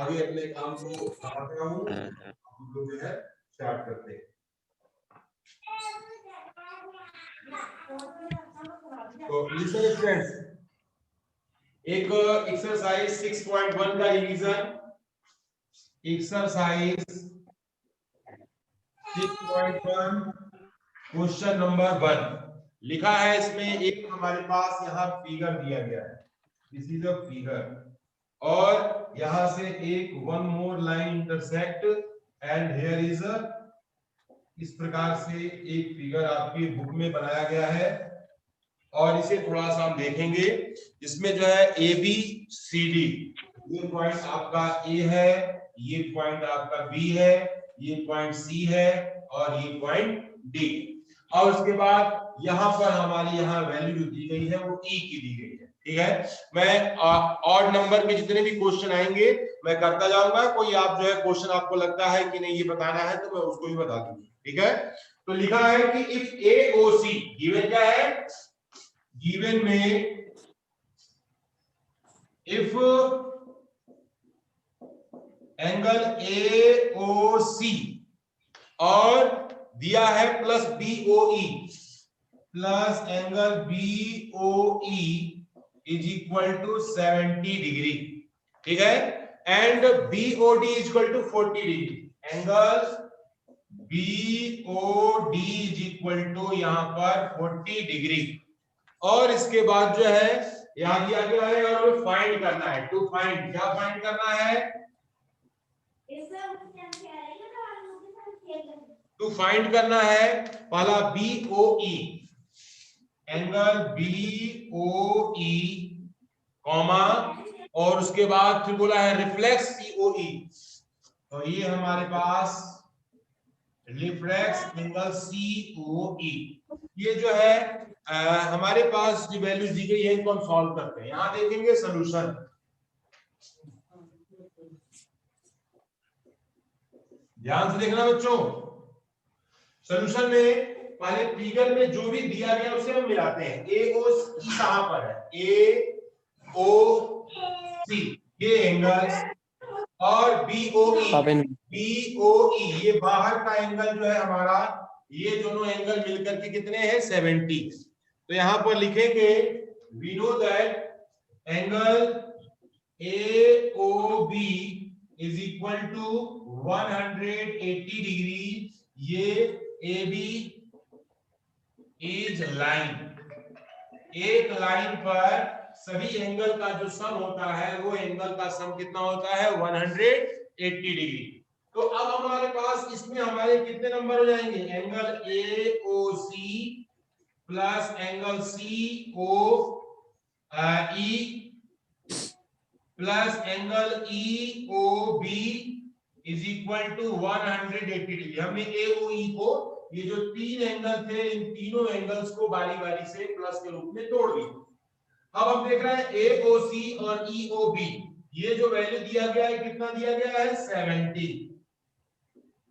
आगे अपने काम को बढ़ाता हूँ, हम लोग जो है स्टार्ट करते हैं। तो लिसन फ्रेंड्स, एक एक्सरसाइज 6.1 का रिवीजन। एक्सरसाइज 6.1 क्वेश्चन नंबर 1 लिखा है इसमें। एक हमारे पास यहाँ फिगर दिया गया है, दिस इज अ फिगर, और यहां से एक one more line intersect and here is a, इस प्रकार से एक फिगर आपकी बुक में बनाया गया है। और इसे थोड़ा सा हम देखेंगे। इसमें जो है ए बी सी डी, ये पॉइंट आपका ए है, ये पॉइंट आपका बी है, ये पॉइंट सी है और ये पॉइंट डी। और उसके बाद यहाँ पर हमारी यहाँ वैल्यू जो दी गई है वो ई की दी गई है। ठीक है, मैं ऑड नंबर के जितने भी क्वेश्चन आएंगे मैं करता जाऊंगा। कोई आप जो है क्वेश्चन आपको लगता है कि नहीं ये बताना है तो मैं उसको भी बता दूंगा। ठीक है, तो लिखा है कि if A O C, given क्या है, गिवन में इफ एंगल ए ओ सी और दिया है plus B O E, plus angle B O E is equal to 70 degree. ठीक है, and B O D is equal to 40 degree. Angle B O D is equal to यहां पर 40 degree. और इसके बाद जो है यहां दिया गया है और हमें फाइंड करना है। टू फाइंड, क्या फाइंड करना है, टू फाइंड करना है पहला बी ओ ई, एंगल बी ओ ई कॉमा, और उसके बाद फिर बोला है रिफ्लेक्स सी ओ ई। तो ये हमारे पास रिफ्लेक्स एंगल सी ओ ई, ये जो है हमारे पास जो वैल्यूज दी गई है इनको हम सॉल्व करते हैं। यहां देखेंगे सॉल्यूशन, ध्यान से देखना बच्चों। सॉल्यूशन में पहले फिगर में जो भी दिया गया उसे हम मिलाते हैं। ए ओ सी कहां पर है, ए ओ सी ये एंगल, और बी ओ ई ये बाहर का एंगल जो है हमारा, ये दोनों एंगल मिलकर के कितने हैं, 70। तो यहां पर लिखेंगे we know that angle A O B is equal to 180 degree. ये ए बी इज लाइन, एक लाइन पर सभी एंगल का जो सम होता है वो एंगल का सम कितना होता है, 180 डिग्री। तो अब हमारे पास इसमें हमारे कितने नंबर हो जाएंगे, angle A O C plus angle C O E plus angle E O B is equal to 180 degree. हमने ए ओ ई को, ये जो तीन एंगल थे, इन तीनों एंगल्स को बारी बारी से प्लस के रूप में तोड़ दिया। अब हम देख रहे हैं ए ओ सी और ई ओ बी, ये जो वैल्यू दिया गया है कितना दिया गया है, 70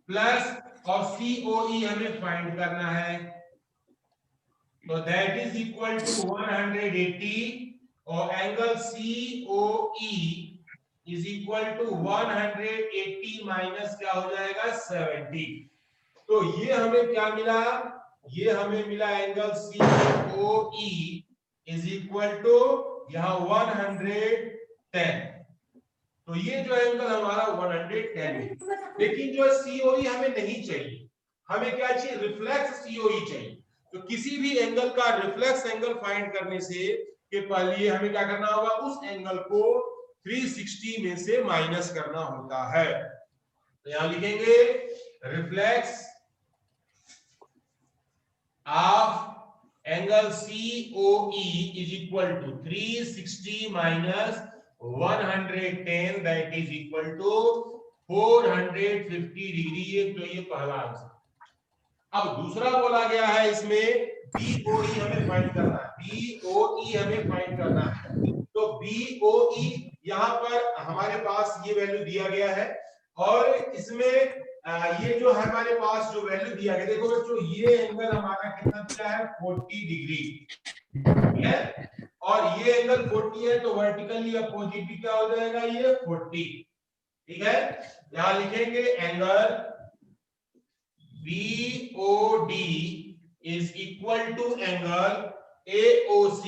प्लस, और सी ओ ई हमें फाइंड करना है। तो दैट इज इक्वल टू 180, और angle C O E is equal to 180 minus क्या हो जाएगा, 70। तो ये हमें क्या मिला, ये हमें मिला angle C O E is equal to यहां 110। तो ये जो एंगल हमारा 110 है। लेकिन जो सीओई हमें नहीं चाहिए, हमें क्या चाहिए, रिफ्लेक्स सीओई चाहिए। तो किसी भी एंगल का रिफ्लेक्स एंगल फाइंड करने से के पहले हमें क्या करना होगा, उस एंगल को 360 में से माइनस करना होता है। तो यहां लिखेंगे reflex of angle COE is equal to 360 minus 110, that is equal to 450 degree. तो ये पहला आंसर। अब दूसरा बोला गया है इसमें BOE हमें फाइंड करना है, BOE हमें फाइंड करना है। तो BOE यहां पर हमारे पास ये वैल्यू दिया गया है, और इसमें ये जो है हमारे पास जो वैल्यू दिया गया, देखो बच्चों ये एंगल हमारा कितना दिया है, 40 डिग्री है, और ये एंगल 40 है, तो वर्टिकली अपोजिट भी क्या हो जाएगा, ये 40। ठीक है, यहां लिखेंगे angle BOD is equal to angle AOC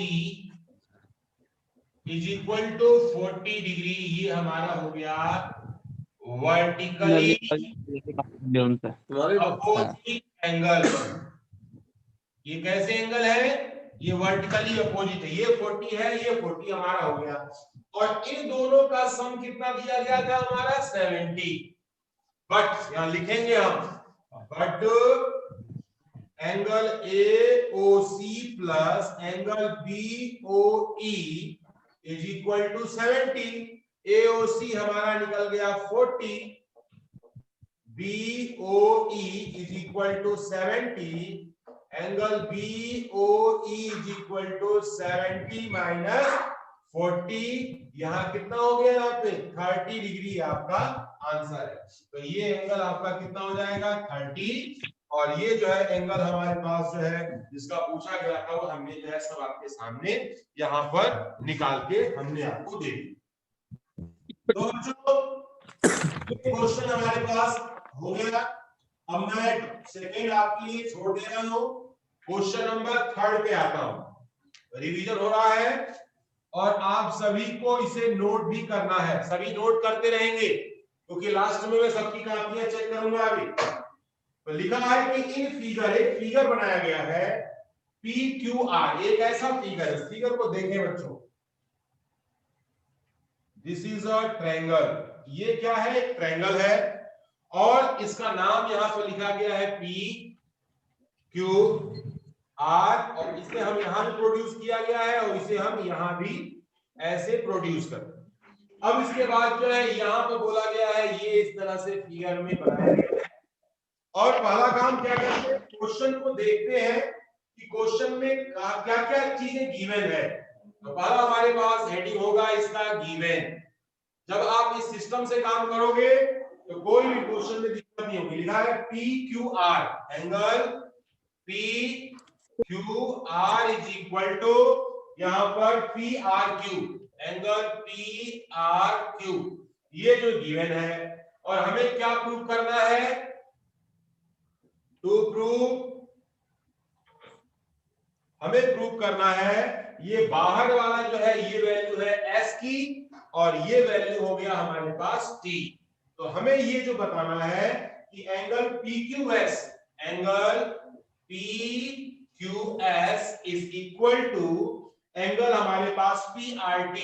is equal to 40 degree. ये हमारा हो गया वर्टिकली अपोजिट एंगल। ये कैसे एंगल है? ये वर्टिकली अपोजिट है, ये 40 है, ये 40 हमारा हो गया। और इन दोनों का सम कितना दिया गया था हमारा? 70। बट यहां लिखेंगे हम, but angle AOC plus angle BOE is equal to 70। AOC हमारा निकल गया 40, BOE is equal to 70। Angle BOE is equal to 70 minus 40। यहाँ कितना हो गया? यहाँ पे 30 डिग्री आपका आंसर है। तो ये एंगल आपका कितना हो जाएगा? 30। और ये जो है एंगल हमारे पास जो है जिसका पूछा गया था वो हमने जो है सब आपके सामने यहाँ पर निकाल के हमने आपको दे दी। तो बच्चों क्वेश्चन हमारे पास हो गया। अब मैं सेकंड आपके लिए छोड़ दे रहा हूं, क्वेश्चन नंबर 3 पे आता हूं। रिवीजन हो रहा है और आप सभी को इसे नोट भी करना है, सभी नोट करते रहेंगे क्योंकि लास्ट में मैं सबकी कापियां चेक करूंगा अभी। तो लिखा है कि इन फिगर, एक फिगर बनाया गया है PQR, एक ऐसा फिगर है, फिगर को देखें बच्चों। दिस इज अ ट्रायंगल, ये क्या है? एक ट्रायंगल है और इसका नाम यहां पर लिखा गया है PQR और इसे हम यहां भी प्रोड्यूस किया गया है और इसे हम यहां भी ऐसे प्रोड्यूस करते हैं। अब इसके बाद जो है यहां पर बोला गया है ये इस तरह से फिगर में बनाया गया है और पहला काम क्या करते हैं? क्वेश्चन को देखते हैं कि क्वेश्चन में क्या क्या चीजें गिवन है। तो पहला हमारे पास हेडिंग होगा इसका गिवन। जब आप इस सिस्टम से काम करोगे तो कोई भी क्वेश्चन में दिक्कत नहीं होगी। लिखा है PQR, angle PQR is equal to यहां पर PRQ, एंगल PRQ, ये जो गिवन है। और हमें क्या प्रूव करना है? टू प्रूव, हमें प्रूव करना है ये बाहर वाला जो है ये वैल्यू है S की और ये वैल्यू हो गया हमारे पास T। तो हमें ये जो बताना है कि angle PQS, angle PQS is equal to angle हमारे पास PRT,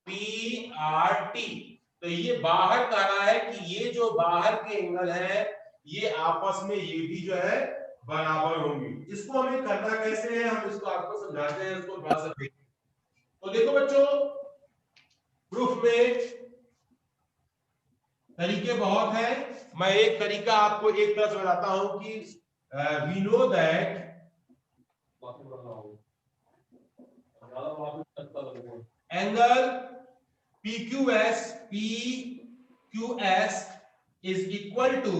PRT। तो ये बाहर कह रहा है कि ये जो बाहर के एंगल है ये आपस में ये भी जो है बराबर होंगे। इसको हमें करना कैसे है, हम इसको आपको समझाते हैं, इसको थोड़ा सा देखिए। तो देखो बच्चों, प्रूफ में तरीके बहुत हैं। मैं एक तरीका आपको एक तरह से बताता हूं कि we know that angle PQS is equal to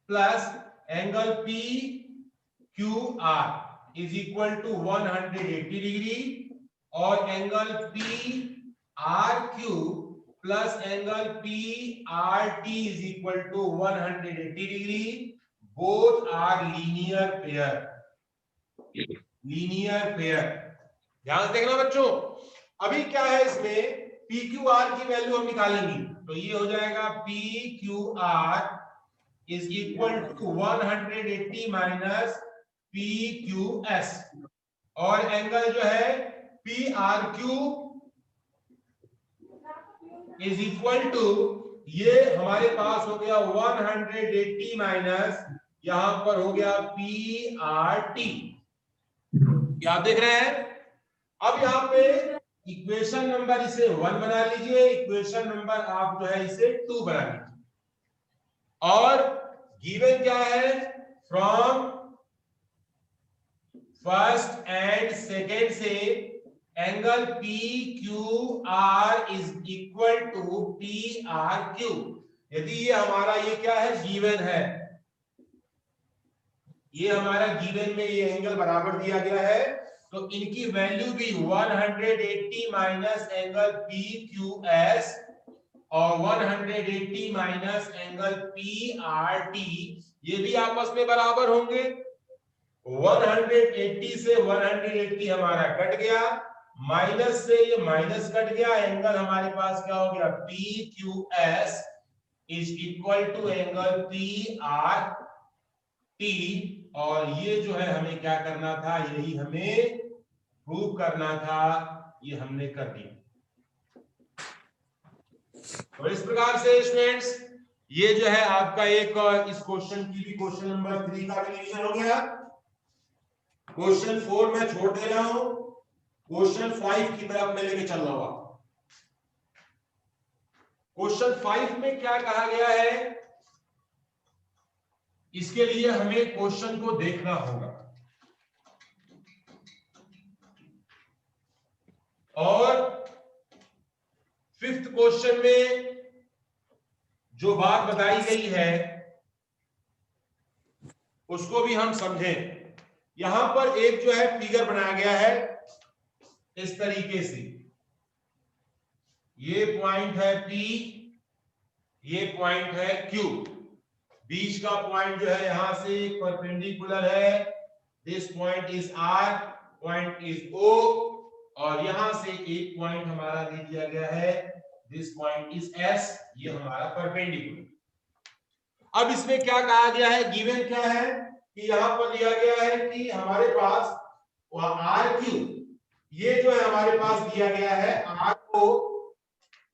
plus angle PQR is equal to 180 degree और angle PRQ plus angle PRT is equal to 180 degree. Both are linear pair. Linear pair. ध्यान से देखना बच्चों। अभी क्या है इसमें PQR की वैल्यू हम निकालेंगे तो ये हो जाएगा PQR is equal to 180 minus PQS और एंगल जो है PRQ इज इक्वल टू ये हमारे पास हो गया 180 माइनस यहां पर हो गया PRT। क्या आप देख रहे हैं? अब यहाँ पे इक्वेशन नंबर इसे 1 बना लीजिए, इक्वेशन नंबर आप जो है इसे 2 बना लीजिए और गिवन क्या है? फ्रॉम फर्स्ट एंड सेकेंड से angle PQR is equal to PRQ। यदि ये हमारा ये क्या है? गिवन है, ये हमारा गिवन में ये एंगल बराबर दिया गया है तो इनकी वैल्यू भी 180 माइनस एंगल PQS और 180 माइनस एंगल PRT, ये भी आपस में बराबर होंगे। 180 से 180 हमारा कट गया, माइनस से ये माइनस कट गया, एंगल हमारे पास क्या हो गया, PQS is equal to angle PRT। और ये जो है हमें क्या करना था, यही हमें प्रूव करना था, ये हमने कर दिया। तो इस प्रकार से स्टूडेंट्स ये जो है आपका एक इस क्वेश्चन की भी क्वेश्चन नंबर 3 का रिवीजन हो गया। क्वेश्चन 4 मैं छोड़ दे रहा हूं, क्वेश्चन 5 की तरफ मैं लेके चल रहा हूं। क्वेश्चन 5 में क्या कहा गया है, इसके लिए हमें क्वेश्चन को देखना होगा और 5th क्वेश्चन में जो बात बताई गई है उसको भी हम समझें। यहां पर एक जो है फिगर बनाया गया है इस तरीके से, ये पॉइंट है P, ये पॉइंट है Q, बीच का पॉइंट जो है यहां से परपेंडिकुलर है, this point is R, point is O, और यहां से एक पॉइंट हमारा दे दिया गया है, दिस पॉइंट इज S, ये हमारा परपेंडिकुलर। अब इसमें क्या कहा गया है, गिवन क्या है कि यहां पर दिया गया है कि हमारे पास RQ, ये जो है हमारे पास दिया गया है, R को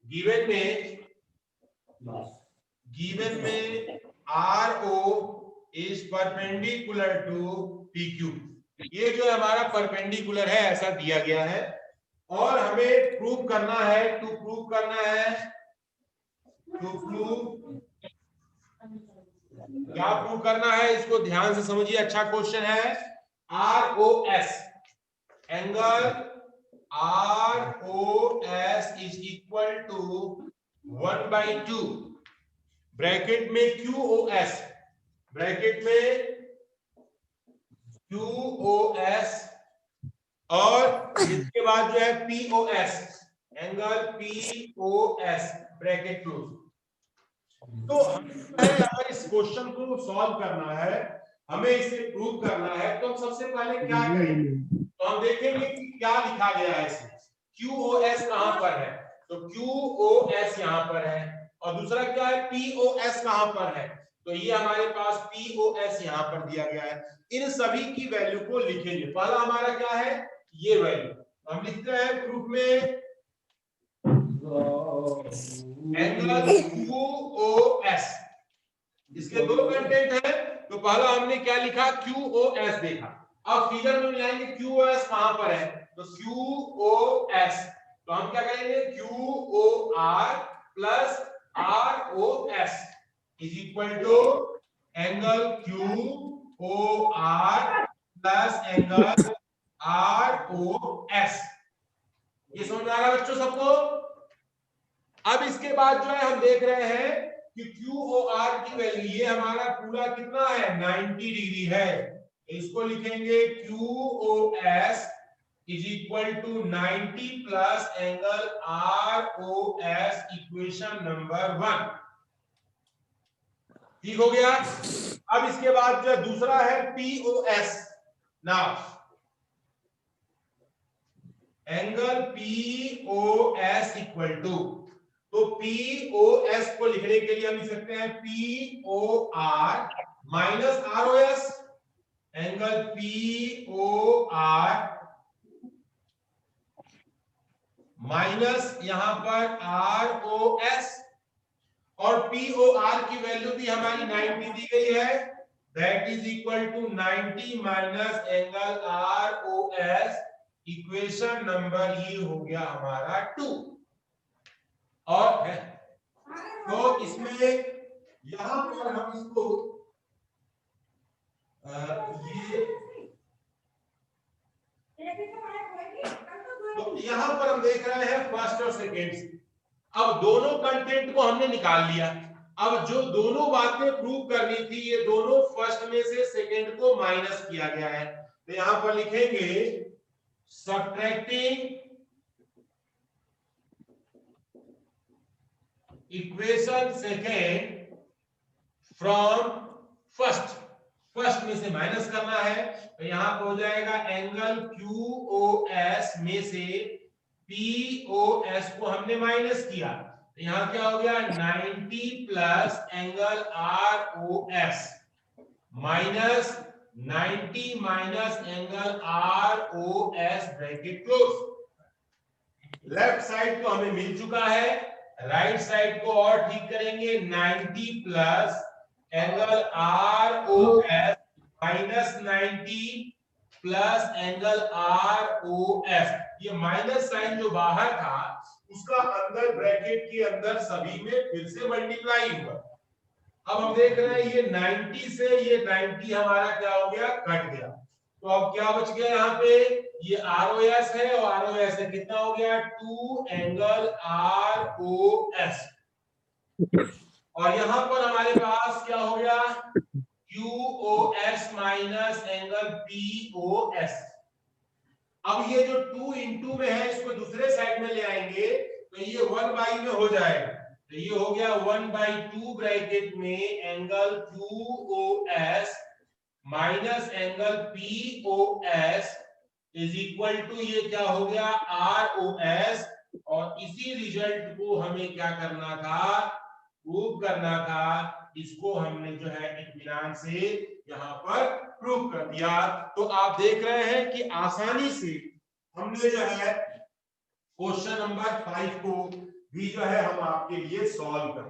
गिवन में RO is perpendicular to PQ, ये जो हमारा परपेंडिकुलर है ऐसा दिया गया है। और हमें प्रूव करना है, टू प्रूव क्या प्रूव करना है, इसको ध्यान से समझिए, अच्छा क्वेश्चन है। ROS, angle ROS is equal to 1/2 bracket में QOS, ब्रैकेट में QOS, और इसके बाद जो है POS, angle POS bracket close. तो हमें अगर इस क्वेश्चन को सॉल्व करना है, हमें इसे प्रूव करना है, तो हम सबसे पहले क्या करेंगे, तो हम देखेंगे कि क्या लिखा गया है इसमें। QOS कहां पर है, तो QOS यहां पर है, और दूसरा क्या है, POS कहां पर है, तो ये हमारे पास POS यहां पर दिया गया है। इन सभी की वैल्यू को लिखेंगे। पहला हमारा क्या है, ये वैल्यू हम लिखते हैं प्रूफ में, एंगल QOS, इसके दो कंटेंट है, तो पहला हमने क्या लिखा, QOS देखा। अब फिगर में मिलाएंगे QOS कहां पर है, तो QOS, तो हम क्या करेंगे, QOR plus ROS is equal to angle QOR plus angle ROS। ये समझ आ रहा है बच्चों सबको। अब इसके बाद जो है हम देख रहे हैं कि QOR की वैल्यू, ये हमारा पूरा कितना है, 90 डिग्री है, इसको लिखेंगे QOS is equal to 90 plus angle ROS, equation number 1। ठीक हो गया। अब इसके बाद जो दूसरा है POS, now angle POS equal to, तो POS को लिखने के लिए हम लिख सकते हैं POR minus ROS, angle POR minus यहां पर ROS, और POR की वैल्यू भी हमारी 90 दी गई है, that is equal to 90 minus angle ROS, equation number ये हो गया हमारा 2। और है तो इसमें यहां पर हम इसको ये, तो यहां पर हम देख रहे हैं फर्स्ट और सेकेंड। अब दोनों कंटेंट को हमने निकाल लिया। अब जो दोनों बातें प्रूव करनी थी, ये दोनों फर्स्ट में से सेकेंड को माइनस किया गया है, तो यहां पर लिखेंगे subtracting equation second from first, first में से माइनस करना है, तो यहां पर हो जाएगा एंगल QOS में से POS को हमने माइनस किया, तो यहां क्या हो गया 90 plus angle ROS minus 90 minus angle ROS bracket close. Left side तो हमें मिल चुका है, राइट साइड को और ठीक करेंगे 90 plus angle ROS minus 90 plus angle ROS। ये माइनस साइन जो बाहर था उसका अंदर ब्रैकेट के अंदर सभी में फिर से मल्टीप्लाई हुआ। अब हम देख रहे हैं ये 90 से ये 90 हमारा क्या हो गया, कट गया, तो अब क्या बच गया यहाँ पे, ये ROS है और ROS है, कितना हो गया 2 एंगल ROS, और यहां पर हमारे पास क्या हो गया QOS माइनस एंगल POS। अब ये जो 2 इंटू में है इसको दूसरे साइड में ले आएंगे तो ये 1 में हो जाएगा, तो ये हो गया 1/2 ब्रैकेट में angle QOS minus angle POS is equal to ये क्या हो गया ROS, और इसी रिजल्ट को हमें क्या करना था, प्रूव करना था, इसको हमने जो है इत्मीनान से यहाँ पर प्रूव कर दिया। तो आप देख रहे हैं कि आसानी से हमने जो है क्वेश्चन नंबर 5 को भी जो है हम आपके लिए सॉल्व कर,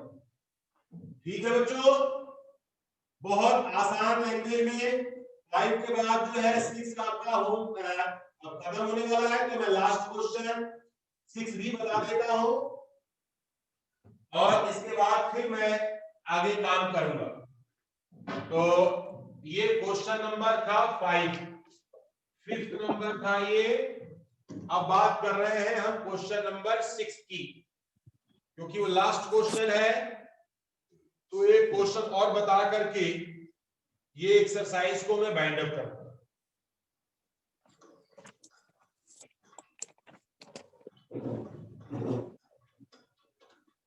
ठीक है बच्चों, बहुत आसान लैंग्वेज में। 5 के बाद जो है 6 आपका होम खत्म होने वाला है, तो मैं लास्ट क्वेश्चन 6 भी बता देता हूं और इसके बाद फिर मैं आगे काम करूंगा। तो ये क्वेश्चन नंबर था 5, 5th नंबर था ये। अब बात कर रहे हैं हम क्वेश्चन नंबर 6 की, क्योंकि वो लास्ट क्वेश्चन है, तो एक क्वेश्चन और बता करके ये एक्सरसाइज को मैं बाइंड अप करूंगा।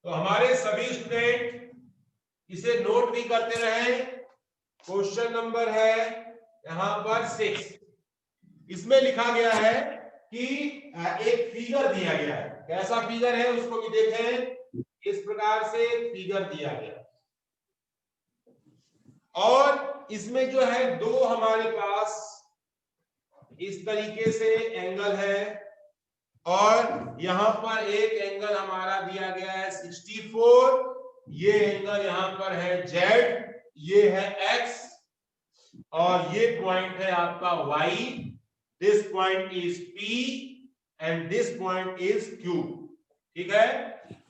तो हमारे सभी स्टूडेंट इसे नोट भी करते रहे। क्वेश्चन नंबर है यहां पर 6, इसमें लिखा गया है कि एक फिगर दिया गया है, कैसा फिगर है उसको भी देखें। इस प्रकार से फिगर दिया गया और इसमें जो है दो हमारे पास इस तरीके से एंगल है, और यहां पर एक एंगल हमारा दिया गया है 64, ये एंगल यहां पर है Z, ये है X, और ये पॉइंट है आपका Y, this point is P and this point is Q, ठीक है।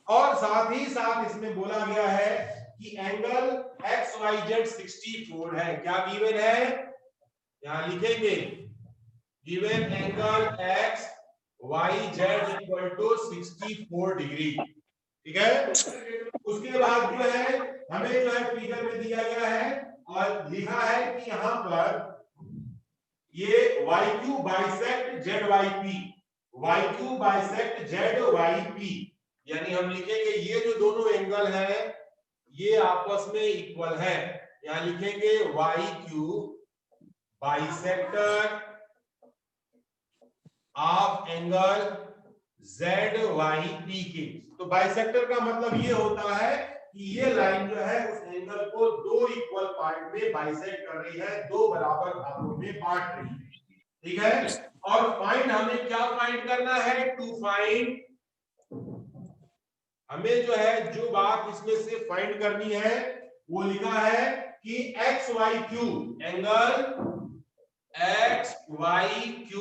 और साथ ही साथ इसमें बोला गया है कि एंगल XYZ 64 है, क्या गिवन है, यहां लिखेंगे given angle XYZ equal to 64 degree, ठीक है। उसके बाद जो है हमें जो है फिगर में दिया गया है और लिखा है कि यहां पर ये YQ bisect ZYP, YQ bisect ZYP, यानी हम लिखेंगे ये जो दोनों एंगल है ये आपस में इक्वल है, यहां लिखेंगे YQ bisector of angle ZYP के। तो बाइसेक्टर का मतलब ये होता है कि ये लाइन जो है उस एंगल को दो इक्वल पार्ट में बाइसेक्ट कर रही है, दो बराबर भागों में बांट रही है, ठीक है। और फाइंड, हमें क्या फाइंड करना है, टू फाइंड, हमें जो है जो बात इसमें से फाइंड करनी है वो लिखा है कि XYQ एंगल XYQ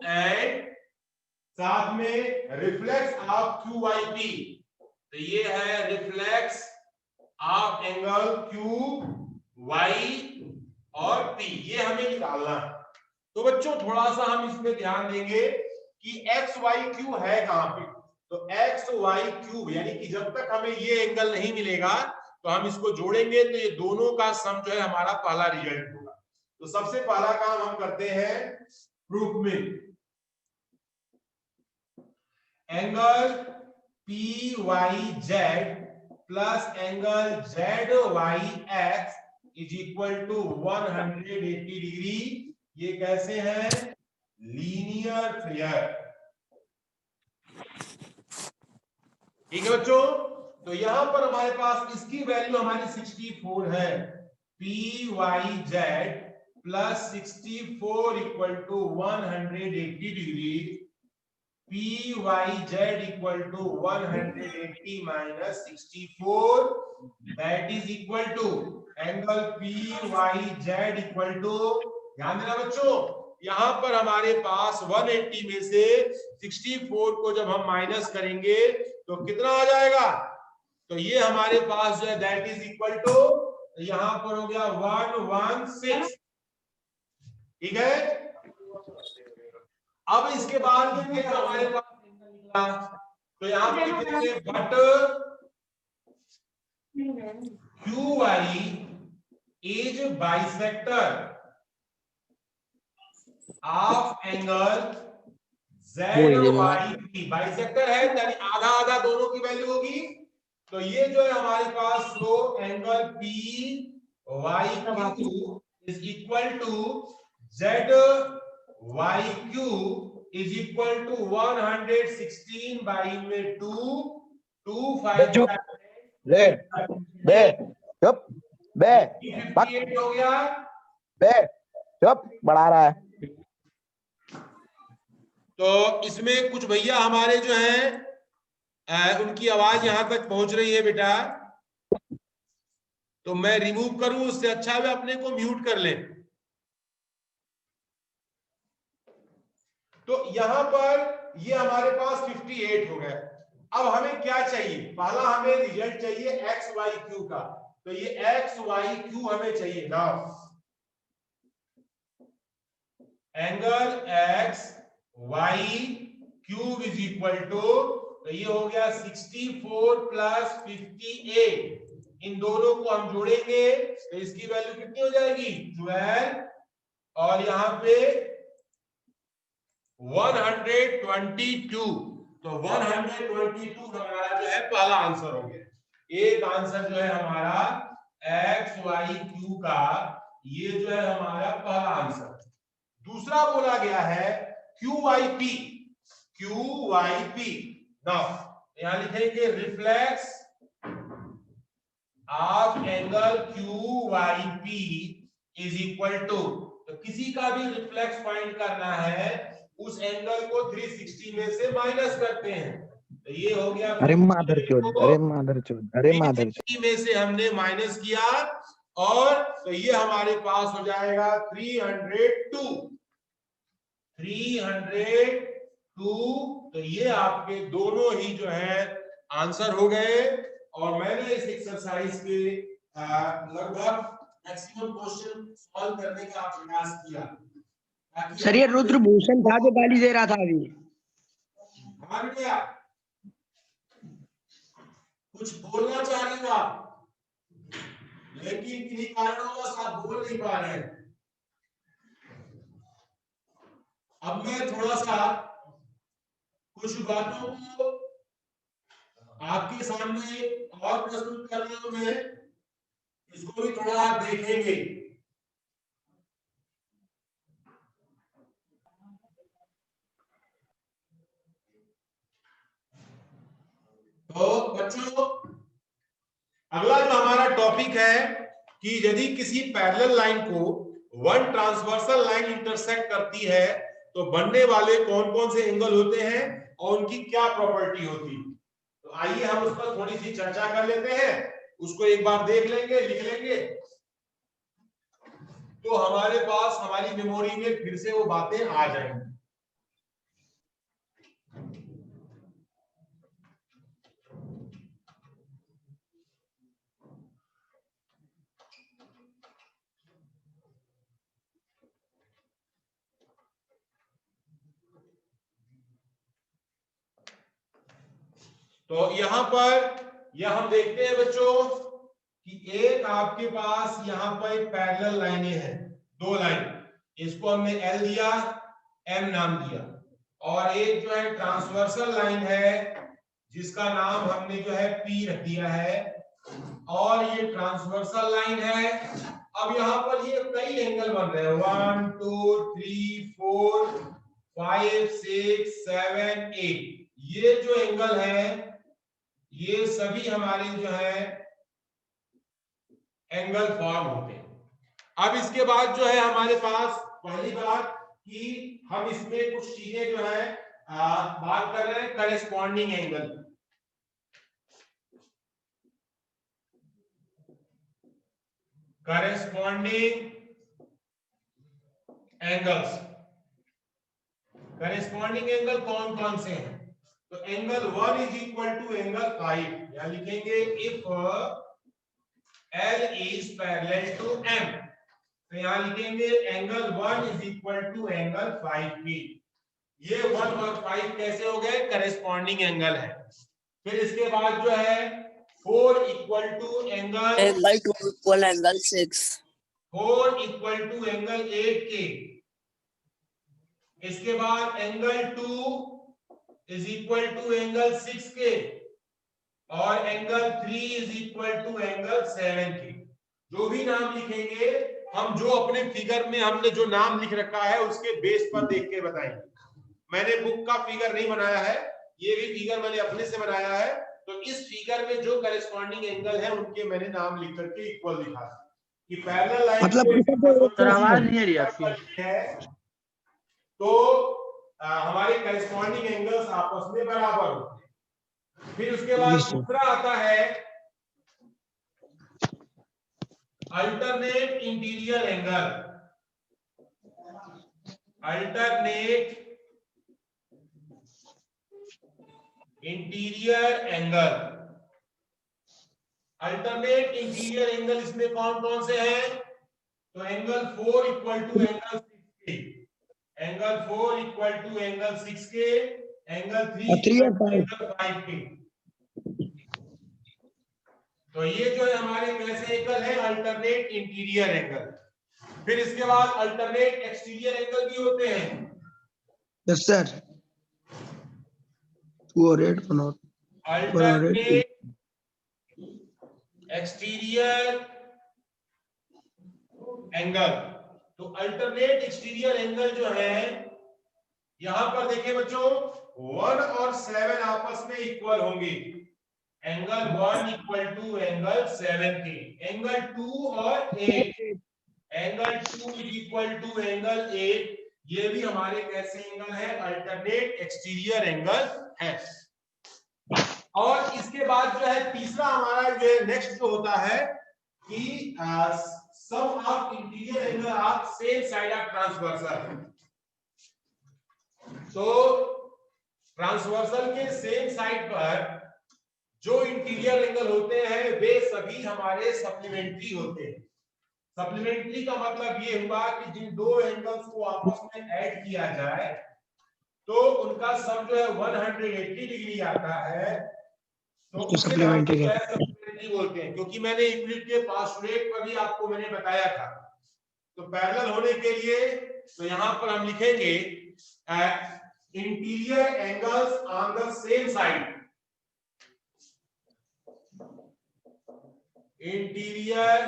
एंड साथ में रिफ्लेक्स ऑफ QYP, तो ये है रिफ्लेक्स ऑफ एंगल QY और P, ये हमें निकालना है। तो बच्चों थोड़ा सा हम इसमें ध्यान देंगे कि XYQ है कहां पे, तो XYQ यानी कि जब तक हमें ये एंगल नहीं मिलेगा तो हम इसको जोड़ेंगे तो ये दोनों का सम जो है हमारा पहला रिजल्ट होगा। तो सबसे पहला काम हम करते हैं प्रूफ में, angle PYZ plus angle ZYX is equal to 180 degree. ये कैसे है? Linear figure. ठीक है बच्चों, तो यहां पर हमारे पास इसकी वैल्यू हमारी 64 है। PYZ plus 64 equal to 180 degree. PYZ equal to 180 minus 64 that is equal to angle PYZ equal to, ध्यान देना बच्चों, यहां पर हमारे पास 180 में से 64 को जब हम माइनस करेंगे तो कितना आ जाएगा? तो ये हमारे पास जो है दैट इज इक्वल टू, यहां पर हो गया 116। ठीक है, अब इसके बाद हमारे पास निकला, तो यहां पर लिखेंगे but QY is bisector of angle ZYP। Bisector है यानी आधा आधा दोनों की वैल्यू होगी। तो ये जो है हमारे पास तो angle PYQ is equal to ZYQ is equal to 116 by में 2 2 58 हो गया। चुप बढ़ा रहा है। तो इसमें कुछ भैया हमारे जो हैं उनकी आवाज यहां तक पहुंच रही है बेटा, तो मैं रिमूव करूं उससे अच्छा वे अपने को म्यूट कर लें। तो यहां पर ये हमारे पास 58 हो गया। अब हमें क्या चाहिए? पहला हमें रिजल्ट चाहिए XYQ का, तो ये XYQ हमें चाहिए ना। Angle XYQ is equal to, तो ये हो गया 64 प्लस 58। इन दोनों को हम जोड़ेंगे तो इसकी वैल्यू कितनी हो जाएगी? 12। और यहां पे 122। तो 122 हमारा जो है पहला आंसर हो गया। एक आंसर जो है हमारा XYQ का, ये जो है हमारा पहला आंसर। दूसरा बोला गया है QYP। QYP नाउ यहां लिखेंगे reflex of angle QYP is equal to, तो किसी का भी रिफ्लेक्स फाइंड करना है, उस एंगल को 360 में से माइनस करते हैं। तो ये हो गया, अरे मादरचोद, अरे मादरचोद, अरे मादरचोद में से हमने माइनस किया, और तो ये हमारे पास हो जाएगा 302। तो ये आपके दोनों ही जो है आंसर हो गए। और मैंने इस एक्सरसाइज के लगभग मैक्सिमम क्वेश्चन सॉल्व करने का प्रयास किया। सर ये रुद्रभूषण था जो गाली दे रहा था अभी। मान गया कुछ बोलना चाह रहे हो आप, लेकिन किन्हीं कारणों से आप बोल नहीं पा रहे हैं। अब मैं थोड़ा सा कुछ बातों को आपके सामने और प्रस्तुत कर रहा हूं मैं, इसको भी थोड़ा आप देखेंगे। तो बच्चों, अगला जो हमारा टॉपिक है कि यदि किसी पैरेलल लाइन को वन ट्रांसवर्सल लाइन इंटरसेक्ट करती है तो बनने वाले कौन कौन से एंगल होते हैं और उनकी क्या प्रॉपर्टी होती है। तो आइए हम उस पर थोड़ी सी चर्चा कर लेते हैं, उसको एक बार देख लेंगे, लिख लेंगे, तो हमारे पास हमारी मेमोरी में फिर से वो बातें आ जाएंगी। तो यहां पर यह हम देखते हैं बच्चों कि एक आपके पास यहां पर एक पैरेलल लाइनें हैं, दो लाइन, इसको हमने L दिया, M नाम दिया, और एक जो है ट्रांसवर्सल लाइन है जिसका नाम हमने जो है P रख दिया है, और ये ट्रांसवर्सल लाइन है। अब यहाँ पर ये कई एंगल बन रहे हैं, 1 2 3 4 5 6 7 8। ये जो एंगल है ये सभी हमारे जो है एंगल फॉर्म होते हैं। अब इसके बाद जो है हमारे पास पहली बात कि हम इसमें कुछ चीजें जो है बात कर रहे हैं corresponding angle. Corresponding angles, corresponding angle कौन कौन से हैं? तो angle 1 is equal to angle 5, या लिखेंगे if L is parallel to M, तो यहां लिखेंगे angle 1 is equal to angle 5p। ये 1 और 5 कैसे हो गए? करेस्पॉन्डिंग एंगल है। फिर इसके बाद जो है 4 equal to angle 2 equal angle 6, 4 equal to angle 8k। इसके बाद angle 2 is equal to angle 6k, और angle 3 is equal to angle 7k। जो भी नाम लिखेंगे हम जो अपने फिगर में हमने जो नाम लिख रखा है उसके बेस पर देख के बताएंगे। मैंने बुक का फिगर नहीं बनाया है, ये भी फिगर मैंने अपने से बनाया है, तो इस फिगर में जो करेस्पॉन्डिंग एंगल है उनके मैंने नाम लिख करके इक्वल लिखा कि पैरेलल लाइन मतलब आवाज नहीं आ रही आपकी है तो हमारे करेस्पॉन्डिंग एंगल्स आपस में बराबर होते हैं। फिर उसके बाद दूसरा आता है alternate interior angle. Alternate interior angle, alternate interior angle इसमें कौन कौन से हैं? तो angle 4 equal to angle 6k, angle 4 equal to angle 6k, angle 3 equal to angle 5k। तो ये जो है हमारे कैसे एंगल है? Alternate interior angle. फिर इसके बाद अल्टरनेट एक्सटीरियर एंगल भी होते हैं। Yes sir, 208 alternate exterior angle, तो अल्टरनेट एक्सटीरियर एंगल जो है यहां पर देखिए बच्चों 1 और 7 आपस में इक्वल होंगे, angle 1 equal to angle 7k। Angle 2 और 8, angle 2 is equal to angle 8, ये भी हमारे कैसे एंगल है? अल्टरनेट एक्सटीरियर एंगल है। और इसके बाद जो है तीसरा हमारा जो नेक्स्ट जो होता है कि sum of interior angle of same side of transversal. तो ट्रांसवर्सल के सेम साइड पर जो इंटीरियर एंगल होते हैं वे सभी हमारे सप्लीमेंट्री होते हैं। सप्लीमेंट्री का मतलब ये हुआ कि जिन दो एंगल्स को आपस में ऐड किया जाए तो उनका सम जो है 180 डिग्री आता है, तो उसे सप्लीमेंट्री बोलते हैं। क्योंकि मैंने यूनिट के पोस्टुलेट पर भी आपको मैंने बताया था, तो पैरेलल होने के लिए तो यहां पर हम लिखेंगे interior angles on the same side, interior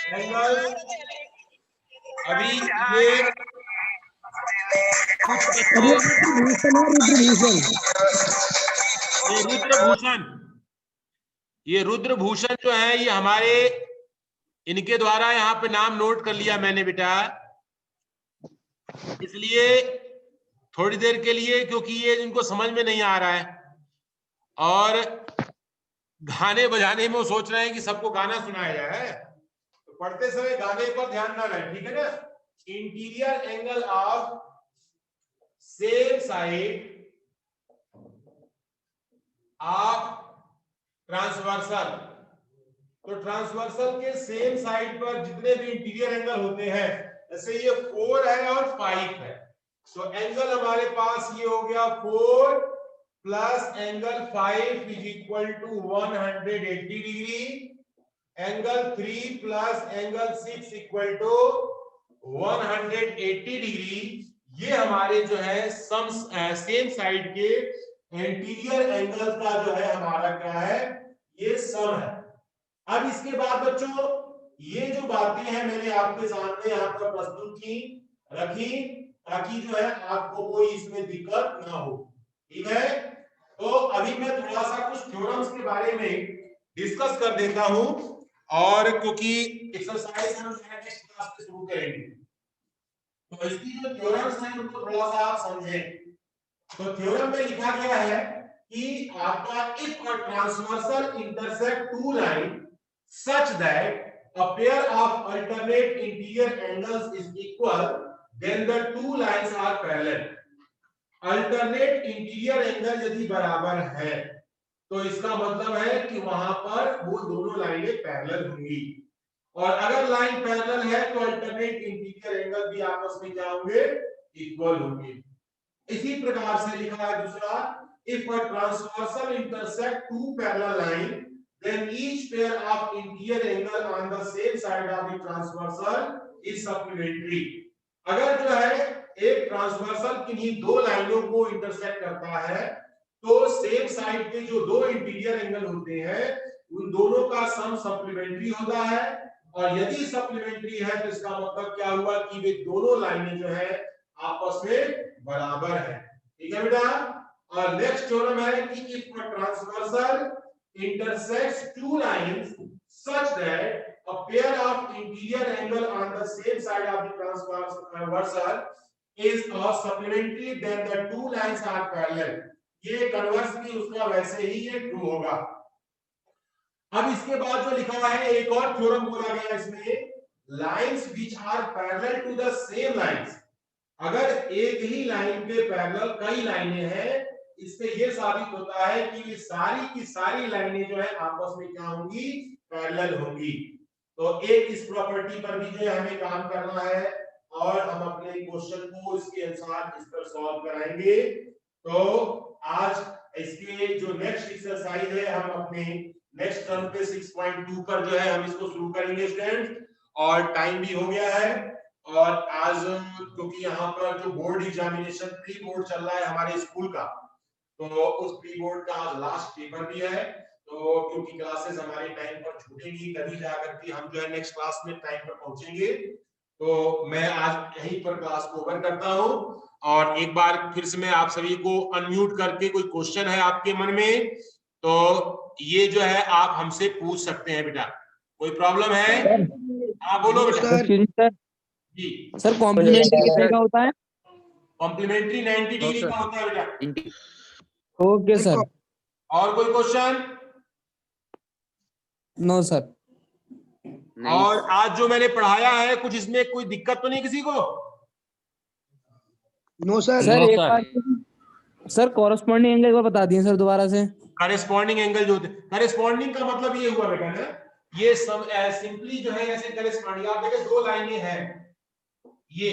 angle. अभी ये रुद्रभूषण, ये रुद्रभूषण जो है ये हमारे इनके द्वारा यहाँ पे नाम नोट कर लिया मैंने बेटा, इसलिए थोड़ी देर के लिए, क्योंकि ये इनको समझ में नहीं आ रहा है और गाने बजाने में वो सोच रहे हैं कि सबको गाना सुनाया जाए, तो पढ़ते समय गाने पर ध्यान ना रहे, ठीक है ना। Interior angle of same side of transversal, तो ट्रांसवर्सल के सेम साइड पर जितने भी इंटीरियर एंगल होते हैं, जैसे ये 4 है और 5 है, तो एंगल हमारे पास ये हो गया 4 plus angle 5 is equal to 180 degree, angle 3 plus angle 6 equal to 180 degree. ये हमारे जो है सेम साइड के इंटीरियर एंगल का जो है हमारा क्या है, ये सम है। अब इसके बाद बच्चों ये जो बातें हैं मैंने आपके सामने यहाँ पर प्रस्तुत की रखी, ताकि जो है आपको कोई इसमें दिक्कत ना हो, ठीक है। तो अभी मैं थोड़ा सा कुछ थ्योरम्स के बारे में डिस्कस कर देता हूं, और क्योंकि एक्सरसाइज हम नेक्स्ट क्लास में शुरू करेंगे, तो इसकी जो थ्योरम्स हैं उनको थोड़ा सा आप समझें। तो थ्योरम में लिखा गया है कि आपका if a transversal intersect two line such that a pair of alternate interior angles is equal, then the two lines are parallel. Alternate interior angle यदि बराबर है तो इसका मतलब है कि वहां पर वो दोनों लाइनें पैरेलल होंगी, और अगर लाइन पैरेलल है तो अल्टरनेट इंटीरियर एंगल भी आपस में क्या होंगे, इक्वल होंगे। इसी प्रकार से लिखा है दूसरा, if a transversal intersect two parallel line then each pair of interior angle on the same side of the transversal is supplementary. अगर जो है एक ट्रांसवर्सल किन्हीं दो लाइनों को इंटरसेक्ट करता है तो सेम साइड के जो दो इंटीरियर एंगल होते हैं उन दोनों का सम सप्लीमेंट्री होता है, और यदि सप्लीमेंट्री है तो इसका मतलब क्या हुआ कि वे दोनों लाइनें जो है आपस में बराबर है, ठीक है बेटा। और नेक्स्ट थ्योरम है कि if a transversal intersects two lines such that a pair of interior angle on the same side of the transversal is supplementary, then the two lines are parallel. ये कन्वर्स भी उसका वैसे ही ये true होगा। अब इसके बाद जो लिखा है एक और थ्योरम बोला गया इसमें, lines which are parallel to the same lines. अगर एक ही लाइन के पैरेलल कई लाइनें हैं, इससे ये साबित होता है कि ये सारी की सारी लाइनें जो है आपस में क्या होंगी, पैरेलल होंगी। तो एक इस प्रॉपर्टी पर भी जो है हमें काम करना है, और हम अपने क्वेश्चन को इसके अनुसार इस पर सॉल्व कराएंगे। तो आज इसके जो नेक्स्ट एक्सरसाइज है हम अपने नेक्स्ट टर्म पे 6.2 पर जो है हम इसको शुरू करेंगे स्टूडेंट, और टाइम भी हो गया है। और आज क्योंकि यहाँ पर जो बोर्ड एग्जामिनेशन प्री बोर्ड चल रहा है हमारे स्कूल का, तो उस प्री बोर्ड का आज लास्ट पेपर भी है, तो क्योंकि क्लासेस हमारे टाइम पर छूटेंगी तभी जाकर के हम जो है नेक्स्ट क्लास में टाइम पर पहुंचेंगे। तो मैं आज यहीं पर क्लास को ओवर करता हूं, और एक बार फिर से मैं आप सभी को अनम्यूट करके, कोई क्वेश्चन है आपके मन में तो ये जो है आप हमसे पूछ सकते हैं बेटा, कोई प्रॉब्लम है? हाँ बोलो बेटा। सर जी सर कॉम्प्लीमेंट्री कितने का होता है? कॉम्प्लीमेंट्री 90 डिग्री का होता है बेटा। Okay sir. और कोई क्वेश्चन? No sir. और आज जो मैंने पढ़ाया है कुछ इसमें कोई दिक्कत तो नहीं किसी को? No sir. सर एक बार सर कॉरेस्पॉन्डिंग एंगल एक बार बता दिए सर दोबारा से। करेस्पॉन्डिंग एंगल जो होते हैं, करेस्पॉन्डिंग का मतलब ये हुआ बेटा ना, ये सब सिंपली जो है ऐसे करेस्पॉन्डिंग, आप देखिए दो लाइनें हैं ये,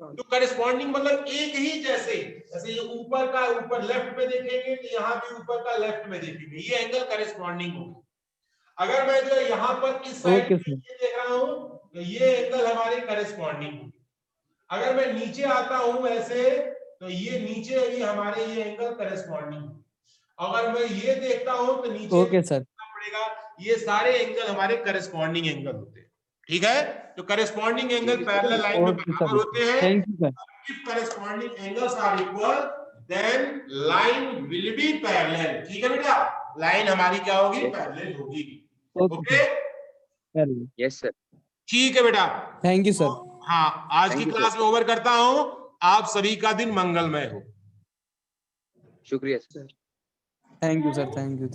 तो करेस्पॉन्डिंग मतलब एक ही जैसे, जैसे ये ऊपर का ऊपर लेफ्ट में देखेंगे तो यहाँ भी ऊपर का लेफ्ट में देखेंगे, ये एंगल करेस्पॉन्डिंग होगा। अगर मैं जो यहाँ पर इस साइड देख रहा हूँ तो ये एंगल हमारे करेस्पॉन्डिंग होगी। अगर मैं नीचे आता हूँ ऐसे तो ये नीचे भी हमारे ये एंगल करेस्पॉन्डिंग होगी। अगर मैं ये देखता हूँ तो नीचे ओके सर पड़ेगा, ये सारे एंगल हमारे करेस्पॉन्डिंग एंगल होते हैं, ठीक है। तो करेस्पॉन्डिंग एंगल पैरेलल लाइन में बराबर होते हैं। Thank you sir. If corresponding angles are equal, then line will be parallel. ठीक है बेटा, लाइन हमारी क्या होगी, पैरेलल होगी। Okay yes sir. ठीक है बेटा, थैंक यू सर। हाँ आज की क्लास में ओवर करता हूँ। आप सभी का दिन मंगलमय हो। शुक्रिया sir. Thank you sir. Thank you.